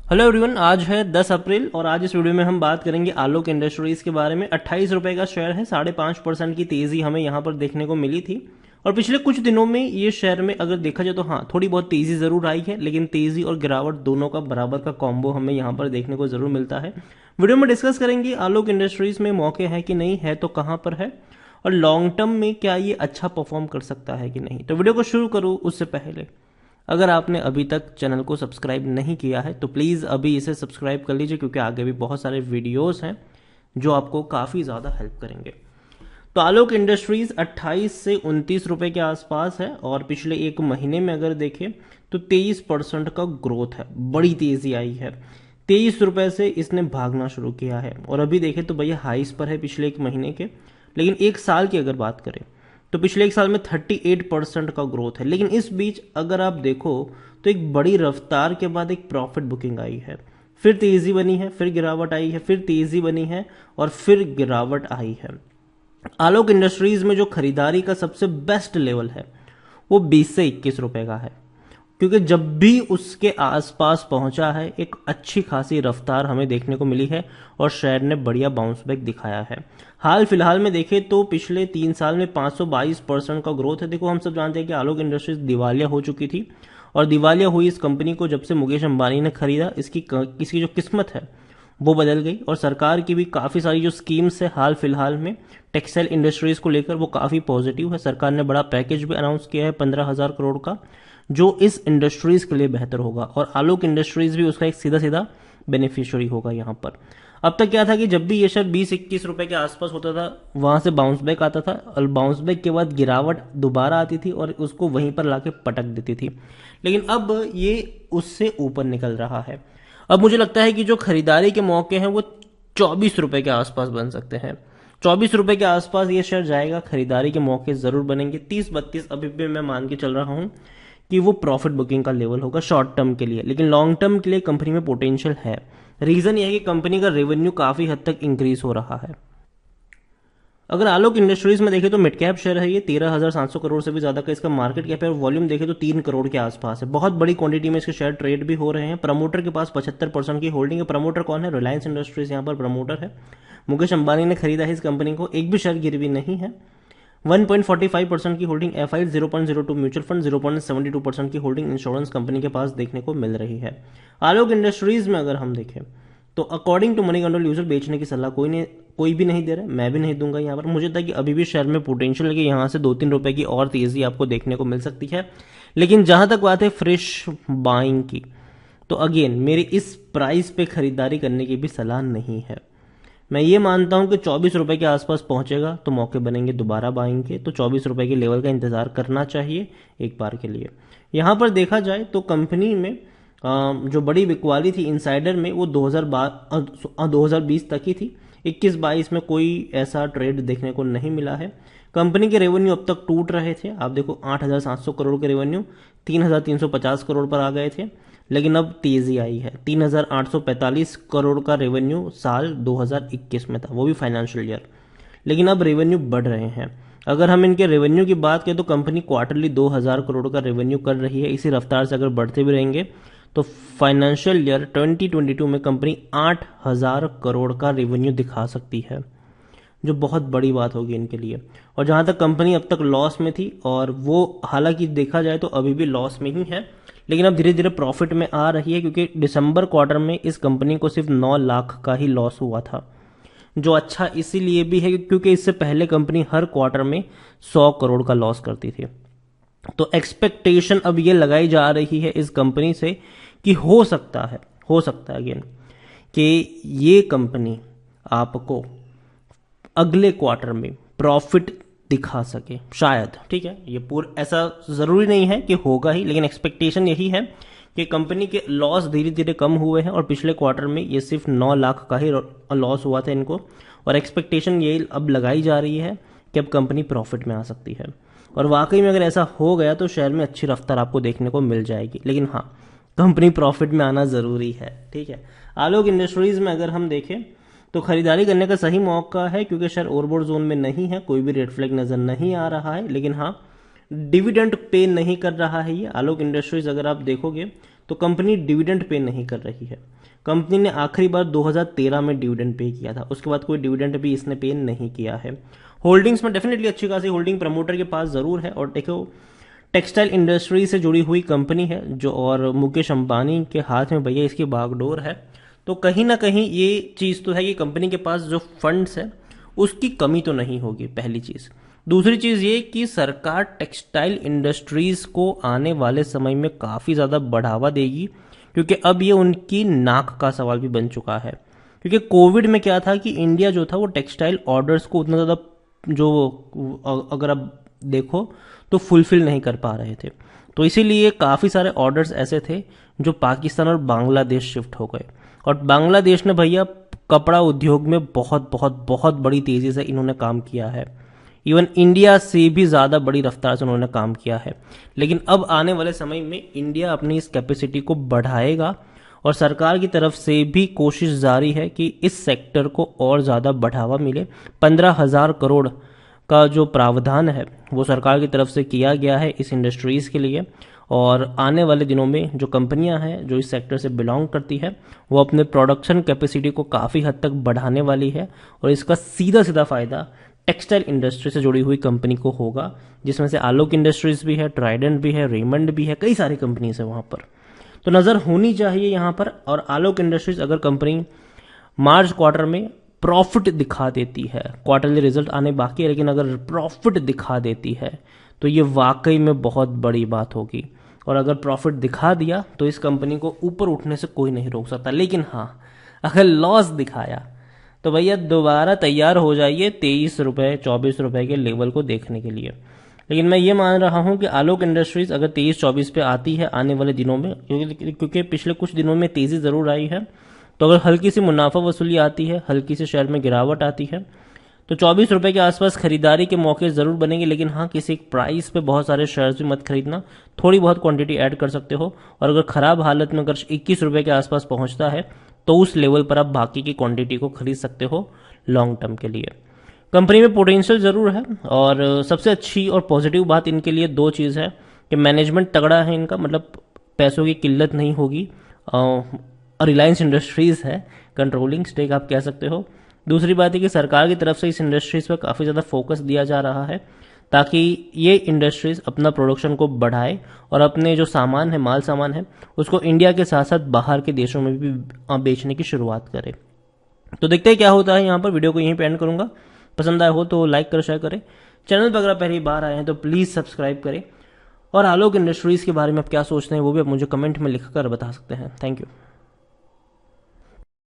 Hello everyone, आज है 10 अप्रैल और आज इस वीडियो में हम बात करेंगे आलोक इंडस्ट्रीज के बारे में। 28 रुपए का शेयर है, 5.5% की तेजी हमें यहाँ पर देखने को मिली थी। और पिछले कुछ दिनों में ये शेयर में अगर देखा जाए तो हाँ, थोड़ी बहुत तेजी जरूर आई है, लेकिन तेजी और गिरावट दोनों का बराबर का कॉम्बो हमें यहाँ पर देखने को जरूर मिलता है। वीडियो में डिस्कस करेंगे आलोक इंडस्ट्रीज में मौके हैं कि नहीं, है तो कहाँ पर है, और लॉन्ग टर्म में क्या ये अच्छा परफॉर्म कर सकता है कि नहीं। तो वीडियो को शुरू करूँ उससे पहले अगर आपने अभी तक चैनल को सब्सक्राइब नहीं किया है तो प्लीज़ अभी इसे सब्सक्राइब कर लीजिए, क्योंकि आगे भी बहुत सारे वीडियोस हैं जो आपको काफ़ी ज़्यादा हेल्प करेंगे। तो आलोक इंडस्ट्रीज 28 से 29 रुपए के आसपास है और पिछले एक महीने में अगर देखें तो 23% का ग्रोथ है, बड़ी तेज़ी आई है। 23 रुपए से इसने भागना शुरू किया है और अभी देखें तो भैया हाइस पर है पिछले एक महीने के। लेकिन एक साल की अगर बात करें तो पिछले एक साल में 38% का ग्रोथ है। लेकिन इस बीच अगर आप देखो तो एक बड़ी रफ्तार के बाद एक प्रॉफिट बुकिंग आई है, फिर तेजी बनी है, फिर गिरावट आई है, फिर तेजी बनी है और फिर गिरावट आई है। आलोक इंडस्ट्रीज में जो खरीदारी का सबसे बेस्ट लेवल है वो 20 से 21 रुपए का है, क्योंकि जब भी उसके आसपास पहुंचा है एक अच्छी खासी रफ्तार हमें देखने को मिली है और शेयर ने बढ़िया बाउंस बैक दिखाया है। हाल फिलहाल में देखें तो पिछले 3 साल में 522% का ग्रोथ है। देखो, हम सब जानते हैं कि आलोक इंडस्ट्रीज दिवालिया हो चुकी थी और दिवालिया हुई इस कंपनी को जब से मुकेश अंबानी ने खरीदा, इसकी जो किस्मत है वो बदल गई। और सरकार की भी काफ़ी सारी जो स्कीम्स है हाल फिलहाल में टेक्सटाइल इंडस्ट्रीज को लेकर वो काफ़ी पॉजिटिव है। सरकार ने बड़ा पैकेज भी अनाउंस किया है 15,000 करोड़ का, जो इस इंडस्ट्रीज के लिए बेहतर होगा और आलोक इंडस्ट्रीज भी उसका एक सीधा सीधा बेनिफिशियरी होगा यहाँ पर। अब तक क्या था कि जब भी ये शेयर 20-21 रुपए के आसपास होता था वहां से बाउंस बैक आता था और बाउंस बैक के बाद गिरावट दोबारा आती थी और उसको वहीं पर लाके पटक देती थी। लेकिन अब ये उससे ऊपर निकल रहा है। अब मुझे लगता है कि जो खरीदारी के मौके हैं वो 24 रुपए के आसपास बन सकते हैं। 24 रुपए के आसपास ये शेयर जाएगा, खरीदारी के मौके जरूर बनेंगे। 30-32 अभी भी मैं मान के चल रहा हूं कि वो प्रॉफिट बुकिंग का लेवल होगा शॉर्ट टर्म के लिए, लेकिन लॉन्ग टर्म के लिए कंपनी में पोटेंशियल है। रीजन ये है कि कंपनी का रेवेन्यू काफी हद तक इंक्रीज हो रहा है। अगर आलोक इंडस्ट्रीज में देखें तो मिड कैप शेयर है ये, 13,700 करोड़ से भी ज्यादा का इसका मार्केट कैप है और वॉल्यूम देखें तो 3 करोड़ के आसपास है। बहुत बड़ी क्वांटिटी में इसके शेयर ट्रेड भी हो रहे हैं। प्रमोटर के पास 75% की होल्डिंग है। प्रमोटर कौन है? रिलायंस इंडस्ट्रीज यहाँ पर प्रमोटर है। मुकेश अंबानी ने खरीदा है इस कंपनी को, एक भी शेयर गिरवी नहीं है। 1.45% की होल्डिंग एफआई, 0.02 म्यूचुअल फंड, 0.72% की होल्डिंग इंश्योरेंस कंपनी के पास देखने को मिल रही है। आलोक इंडस्ट्रीज में अगर हम देखें तो according to Moneycontrol user बेचने की सलाह कोई भी नहीं दे रहा है, मैं भी नहीं दूंगा यहाँ पर। मुझे लगता है कि अभी भी शेयर में पोटेंशियल है कि यहाँ से 2-3 रुपए की और तेजी आपको देखने को मिल सकती है। लेकिन जहां तक बात है फ्रेश बाइंग की, तो अगेन मेरी इस प्राइस पे खरीदारी करने की भी सलाह नहीं है। मैं ये मानता हूं कि 24 रुपए के आसपास पहुंचेगा तो मौके बनेंगे दोबारा बाइंग के, तो 24 रुपए के लेवल का इंतजार करना चाहिए एक बार के लिए। यहां पर देखा जाए तो कंपनी में जो बड़ी बिकवाली थी इनसाइडर में वो 2020 तक ही थी। 21-22 में कोई ऐसा ट्रेड देखने को नहीं मिला है। कंपनी के रेवेन्यू अब तक टूट रहे थे, आप देखो 8,700 करोड़ के रेवेन्यू 3,350 करोड़ पर आ गए थे। लेकिन अब तेजी आई है, 3,845 करोड़ का रेवेन्यू साल 2021 में था, वो भी फाइनेंशियल ईयर। लेकिन अब रेवेन्यू बढ़ रहे हैं। अगर हम इनके रेवेन्यू की बात करें तो कंपनी क्वार्टरली 2,000 करोड़ का रेवेन्यू कर रही है। इसी रफ्तार से अगर बढ़ते भी रहेंगे तो फाइनेंशियल ईयर 2022 में कंपनी 8,000 करोड़ का रेवेन्यू दिखा सकती है, जो बहुत बड़ी बात होगी इनके लिए। और जहां तक कंपनी अब तक लॉस में थी, और वो हालांकि देखा जाए तो अभी भी लॉस में ही है, लेकिन अब धीरे धीरे प्रॉफिट में आ रही है, क्योंकि दिसंबर क्वार्टर में इस कंपनी को सिर्फ 9 लाख का ही लॉस हुआ था, जो अच्छा इसीलिए भी है क्योंकि इससे पहले कंपनी हर क्वार्टर में 100 करोड़ का लॉस करती थी। तो एक्सपेक्टेशन अब ये लगाई जा रही है इस कंपनी से कि हो सकता है अगेन कि ये कंपनी आपको अगले क्वार्टर में प्रॉफिट दिखा सके शायद। ठीक है, ये पूरा ऐसा जरूरी नहीं है कि होगा ही, लेकिन एक्सपेक्टेशन यही है कि कंपनी के लॉस धीरे धीरे कम हुए हैं और पिछले क्वार्टर में ये सिर्फ 9 लाख का ही लॉस हुआ था इनको, और एक्सपेक्टेशन ये अब लगाई जा रही है कि अब कंपनी प्रॉफिट में आ सकती है। और वाकई में अगर ऐसा हो गया तो शेयर में अच्छी रफ्तार आपको देखने को मिल जाएगी, लेकिन हाँ, कंपनी प्रॉफिट में आना जरूरी है। ठीक है, आलोक इंडस्ट्रीज में अगर हम देखें तो खरीदारी करने का सही मौका है, क्योंकि शेयर ओवरबॉट जोन में नहीं है, कोई भी रेड फ्लैग नजर नहीं आ रहा है। लेकिन हाँ, डिविडेंड पे नहीं कर रहा है ये आलोक इंडस्ट्रीज। अगर आप देखोगे तो कंपनी डिविडेंड पे नहीं कर रही है। कंपनी ने आखिरी बार 2013 में डिविडेंड पे किया था, उसके बाद कोई डिविडेंड भी इसने पे नहीं किया है। होल्डिंग्स में डेफिनेटली अच्छी खासी होल्डिंग प्रमोटर के पास जरूर है। और देखो, टेक्सटाइल इंडस्ट्री से जुड़ी हुई कंपनी है जो, और मुकेश अंबानी के हाथ में भैया इसकी बागडोर है। तो कहीं ना कहीं ये चीज़ तो है कि कंपनी के पास जो फंड्स है उसकी कमी तो नहीं होगी, पहली चीज़। दूसरी चीज़ ये कि सरकार टेक्सटाइल इंडस्ट्रीज को आने वाले समय में काफ़ी ज़्यादा बढ़ावा देगी, क्योंकि अब ये उनकी नाक का सवाल भी बन चुका है। क्योंकि कोविड में क्या था कि इंडिया जो था वो टेक्सटाइल ऑर्डर्स को उतना ज़्यादा, जो अगर आप देखो तो फुलफिल नहीं कर पा रहे थे। तो इसीलिए काफ़ी सारे ऑर्डर्स ऐसे थे जो पाकिस्तान और बांग्लादेश शिफ्ट हो गए। और बांग्लादेश ने भैया कपड़ा उद्योग में बहुत बहुत बहुत बड़ी तेज़ी से इन्होंने काम किया है। इवन इंडिया से भी ज़्यादा बड़ी रफ्तार से उन्होंने काम किया है। लेकिन अब आने वाले समय में इंडिया अपनी इस कैपेसिटी को बढ़ाएगा, और सरकार की तरफ से भी कोशिश जारी है कि इस सेक्टर को और ज़्यादा बढ़ावा मिले। 15,000 करोड़ का जो प्रावधान है वो सरकार की तरफ से किया गया है इस इंडस्ट्रीज़ के लिए। और आने वाले दिनों में जो कंपनियां हैं जो इस सेक्टर से बिलोंग करती है वो अपने प्रोडक्शन कैपेसिटी को काफ़ी हद तक बढ़ाने वाली है। और इसका सीधा सीधा फ़ायदा टेक्सटाइल इंडस्ट्री से जुड़ी हुई कंपनी को होगा, जिसमें से आलोक इंडस्ट्रीज भी है, ट्राइडेंट भी है, रेमंड भी है, कई सारी कंपनीज है वहाँ पर। तो नज़र होनी चाहिए यहाँ पर। और आलोक इंडस्ट्रीज अगर कंपनी मार्च क्वार्टर में प्रॉफिट दिखा देती है, क्वार्टरली रिजल्ट आने बाकी है, लेकिन अगर प्रॉफिट दिखा देती है तो ये वाकई में बहुत बड़ी बात होगी। और अगर प्रॉफिट दिखा दिया तो इस कंपनी को ऊपर उठने से कोई नहीं रोक सकता। लेकिन हाँ, अगर लॉस दिखाया तो भैया दोबारा तैयार हो जाइए 23 रुपये 24 रुपये के लेवल को देखने के लिए। लेकिन मैं ये मान रहा हूँ कि आलोक इंडस्ट्रीज अगर 23-24 पे आती है आने वाले दिनों में, क्योंकि पिछले कुछ दिनों में तेज़ी ज़रूर आई है, तो अगर हल्की सी मुनाफा वसूली आती है, हल्की सी शेयर में गिरावट आती है, तो 24 रुपये के आसपास खरीदारी के मौके ज़रूर बनेंगे। लेकिन हाँ, किसी प्राइस पे बहुत सारे शेयर्स भी मत खरीदना, थोड़ी बहुत क्वांटिटी ऐड कर सकते हो। और अगर ख़राब हालत में अगर 21 रुपये के आसपास पहुंचता है तो उस लेवल पर आप बाकी की क्वांटिटी को खरीद सकते हो लॉन्ग टर्म के लिए। कंपनी में पोटेंशियल ज़रूर है। और सबसे अच्छी और पॉजिटिव बात इनके लिए दो चीज़ है कि मैनेजमेंट तगड़ा है इनका, मतलब पैसों की किल्लत नहीं होगी। रिलायंस इंडस्ट्रीज़ है, कंट्रोलिंग स्टेक आप कह सकते हो। दूसरी बात है कि सरकार की तरफ से इस इंडस्ट्रीज़ पर काफ़ी ज़्यादा फोकस दिया जा रहा है ताकि ये इंडस्ट्रीज़ अपना प्रोडक्शन को बढ़ाए और अपने जो सामान है, माल सामान है, उसको इंडिया के साथ साथ बाहर के देशों में भी बेचने की शुरुआत करे। तो देखते हैं क्या होता है। यहाँ पर वीडियो को यहीं पे एंड करूँगा। पसंद आया हो तो लाइक कर, शेयर करें। चैनल पर अगर पहली बार आए हैं तो प्लीज़ सब्सक्राइब करें। और आलोक इंडस्ट्रीज़ के बारे में आप क्या सोचते हैं वो भी आप मुझे कमेंट में लिखकर बता सकते हैं। Thank you.